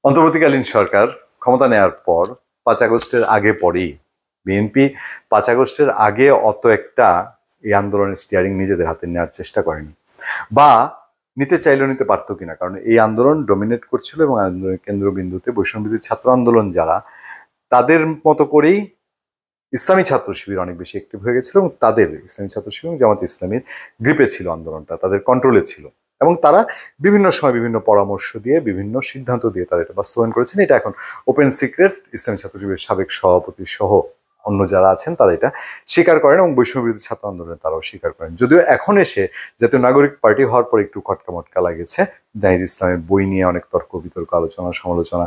অন্তর্বর্তীকালীন সরকার ক্ষমতা নেয়ার পর ৫ আগস্টের আগে পরেই বিএনপি ৫ আগস্টের আগে অত একটা এই আন্দোলনের স্টিয়ারিং নিজেদের হাতে নেওয়ার চেষ্টা করেনি, বা নিতে চাইলেও নিতে পারতো কিনা। কারণ এই আন্দোলন ডমিনেট করছিল এবং আন্দোলনের কেন্দ্রবিন্দুতে বৈষম্যবিরোধী ছাত্র আন্দোলন যারা, তাদের মতো করেই ইসলামী ছাত্র শিবির অনেক বেশি অ্যাক্টিভ হয়ে গেছিল এবং তাদের ইসলামী ছাত্র শিবির এবং জামাত ইসলামীর গ্রিপে ছিল আন্দোলনটা, তাদের কন্ট্রোলে ছিল এবং তারা বিভিন্ন সময় বিভিন্ন পরামর্শ দিয়ে বিভিন্ন সিদ্ধান্ত দিয়ে তারা এটা বাস্তবায়ন করেছেন। এটা এখন ওপেন সিক্রেট, ইসলামী ছাত্র শিবিরের সাবেক সভাপতি সহ অন্য যারা আছেন তারা এটা স্বীকার করেন এবং বৈষম্যবিরোধী ছাত্র আন্দোলনে তারাও স্বীকার করেন। যদিও এখন এসে জাতীয় নাগরিক পার্টি হওয়ার পর একটু খটকা মটকা লাগেছে, জাহিদ ইসলামের বই নিয়ে অনেক তর্ক বিতর্ক আলোচনা সমালোচনা,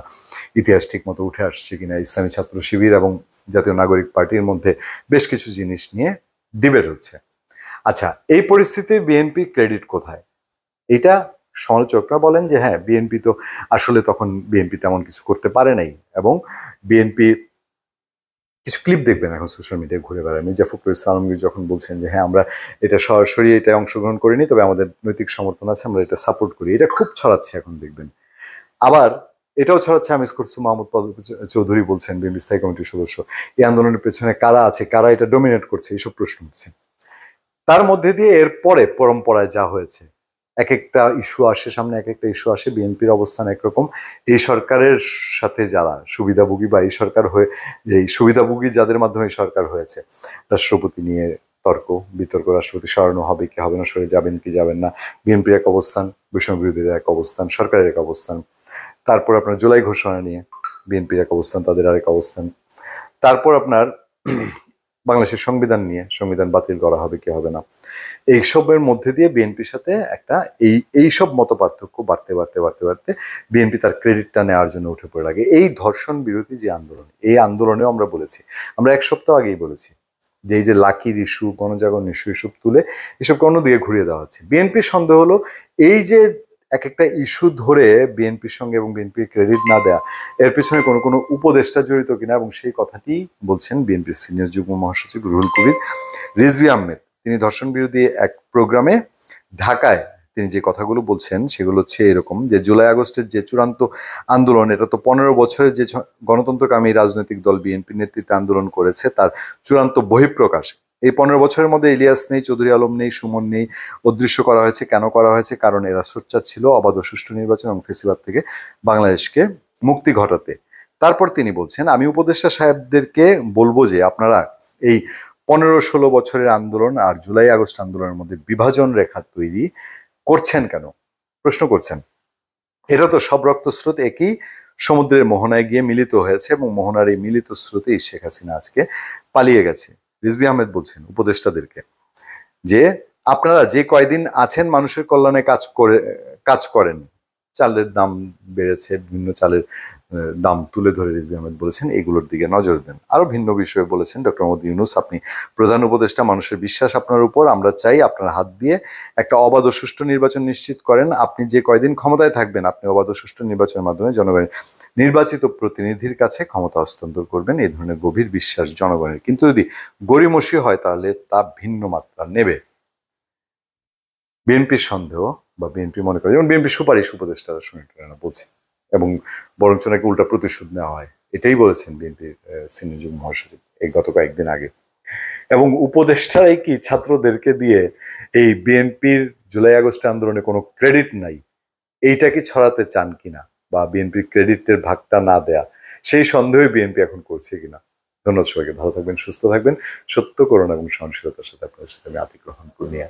ইতিহাস ঠিক মতো উঠে আসছে কিনা, ইসলামী ছাত্র শিবির এবং জাতীয় নাগরিক পার্টির মধ্যে বেশ কিছু জিনিস নিয়ে ডিবেট হচ্ছে। আচ্ছা, এই পরিস্থিতিতে বিএনপি ক্রেডিট কোথায়? এটা সমালোচকরা বলেন যে হ্যাঁ, বিএনপি তো আসলে তখন বিএনপি তেমন কিছু করতে পারে নাই এবং বিএনপি কিছু ক্লিপ দেখবেন এখন সোশ্যাল মিডিয়ায় ঘুরে বেড়ায়। মির্জা ফখরুল ইসলাম আলমগীর যখন বলছেন যে হ্যাঁ, আমরা এটা সরাসরি এটা অংশগ্রহণ করিনি, তবে আমাদের নৈতিক সমর্থন আছে, আমরা এটা সাপোর্ট করি, এটা খুব ছড়াচ্ছে এখন দেখবেন। আবার এটাও ছড়াচ্ছে আমির খসরু মাহমুদ চৌধুরী বলছেন, বিএনপি স্থায়ী কমিটির সদস্য, এই আন্দোলনের পেছনে কারা আছে, কারা এটা ডমিনেট করছে, এইসব প্রশ্ন উঠছে। তার মধ্যে দিয়ে এরপরে পরম্পরায় যা হয়েছে, এক একটা ইস্যু আসে সামনে, এক একটা ইস্যু আসে, বিএনপির অবস্থান একরকম, এই সরকারের সাথে যারা সুবিধাভোগী বা এই সরকার হয়ে, এই সুবিধাভোগী যাদের মাধ্যমে এই সরকার হয়েছে, রাষ্ট্রপতি নিয়ে তর্ক বিতর্ক, রাষ্ট্রপতি সরানো হবে কি হবে না, সরে যাবেন কি যাবেন না, বিএনপির এক অবস্থান, বৈষম্য বিরোধীর এক অবস্থান, সরকারের এক অবস্থান, তারপর আপনার জুলাই ঘোষণা নিয়ে বিএনপির এক অবস্থান, তাদের আরেক অবস্থান, তারপর আপনার বাংলাদেশের সংবিধান নিয়ে, সংবিধান বাতিল করা হবে কি হবে না, এইসবের মধ্যে দিয়ে বিএনপির সাথে একটা এইসব মত পার্থক্য বাড়তে বাড়তে বাড়তে বাড়তে বিএনপি তার ক্রেডিটটা নেওয়ার জন্য উঠে পড়ে লাগে। এই ধর্ষণ বিরোধী যে আন্দোলন, এই আন্দোলনেও আমরা বলেছি, আমরা এক সপ্তাহ আগেই বলেছি যে এই যে লাকির ইস্যু, গণজাগরণ ইস্যু, এসব তুলে এসবকে অন্য দিকে ঘুরিয়ে দেওয়া হচ্ছে। বিএনপির সন্দেহ হলো এই যে এক একটা ইস্যু ধরে বিএনপির সঙ্গে এবং বিএনপির ক্রেডিট না দেয়া, এর পিছনে কোনো কোনো উপদেষ্টা জড়িত কিনা, এবং সেই কথাটি বলছেন বিএনপির সিনিয়র যুগ্ম মহাসচিব রুহুল কবির রিজভী আহমেদ। তিনি ধর্ষণ বিরোধী এক প্রোগ্রামে ঢাকায় তিনি যে কথাগুলো বলছেন সেগুলো হচ্ছে এরকম যে জুলাই আগস্টের যে চূড়ান্ত আন্দোলন, এটা তো ১৫ বছরের যে গণতন্ত্রকামী রাজনৈতিক দল বিএনপির নেতৃত্বে আন্দোলন করেছে তার চূড়ান্ত বহিঃপ্রকাশ। এই ১৫ বছরের মধ্যে ইলিয়াস নেই, চৌধুরী আলম নেই, সুমন নেই, অদৃশ্য করা হয়েছে। কেন করা হয়েছে? কারণ এরা সোচ্চার ছিল অবাধ ও সুষ্ঠু নির্বাচন এবং ফেসিবাদ থেকে বাংলাদেশকে মুক্তি ঘটাতে। তারপর তিনি বলছেন, আমি উপদেষ্টা সাহেবদেরকে বলবো যে আপনারা এই ১৫-১৬ বছরের আন্দোলন আর জুলাই আগস্ট আন্দোলনের মধ্যে বিভাজন রেখা তৈরি করছেন কেন? প্রশ্ন করছেন। এটা তো সব রক্তস্রোত একই সমুদ্রের মোহনায় গিয়ে মিলিত হয়েছে এবং মোহনার এই মিলিত স্রোতেই শেখ হাসিনা আজকে পালিয়ে গেছে। রিজভী আহমেদ বলছেন উপদেষ্টাদেরকে যে আপনারা যে কয়দিন আছেন মানুষের কল্যাণে কাজ করেন। চালের দাম বেড়েছে, বিভিন্ন চালের দাম তুলে ধরে রিজভী আহমেদ বলেছেন এগুলোর দিকে নজর দেন। আরো ভিন্ন বিষয়ে বলেছেন ডক্টর মোহাম্মদ ইউনূস, আপনি প্রধান উপদেষ্টা, মানুষের বিশ্বাস আপনার উপর, আমরা চাই আপনার হাত দিয়ে একটা অবাধ ও সুষ্ঠু নির্বাচন নিশ্চিত করেন। আপনি যে কয়দিন ক্ষমতায় থাকবেন আপনি অবাধ ও সুষ্ঠু নির্বাচনের মাধ্যমে জনগণের নির্বাচিত প্রতিনিধির কাছে ক্ষমতা হস্তান্তর করবেন। এই ধরনের গভীর বিশ্বাস জনগণের, কিন্তু যদি গড়িমসি হয় তাহলে তা ভিন্ন মাত্রা নেবে। বিএনপির সন্দেহ বা বিএনপি মনে করে, যেমন বিএনপি সুপারিশ উপদেষ্টারা শুনে বলছে এবং বরঞ্চ নাকি উল্টা প্রতিশোধ নেওয়া হয়, এটাই বলেছেন বিএনপির সিনিয়র যুগ্ম মহাসচিব এই গত কয়েকদিন আগে। এবং উপদেষ্টারাই কি ছাত্রদেরকে দিয়ে এই বিএনপির জুলাই আগস্ট আন্দোলনে কোনো ক্রেডিট নাই এইটা কি ছড়াতে চান কিনা, বা বিএনপির ক্রেডিটের ভাগটা না দেয়া, সেই সন্দেহই বিএনপি এখন করছে কিনা। ধন্যবাদ সবাইকে, ভালো থাকবেন, সুস্থ থাকবেন, সত্য করুন এবং সহনশীলতার সাথে আপনাদের সাথে আমি আতিক রহমান পূর্ণিয়া।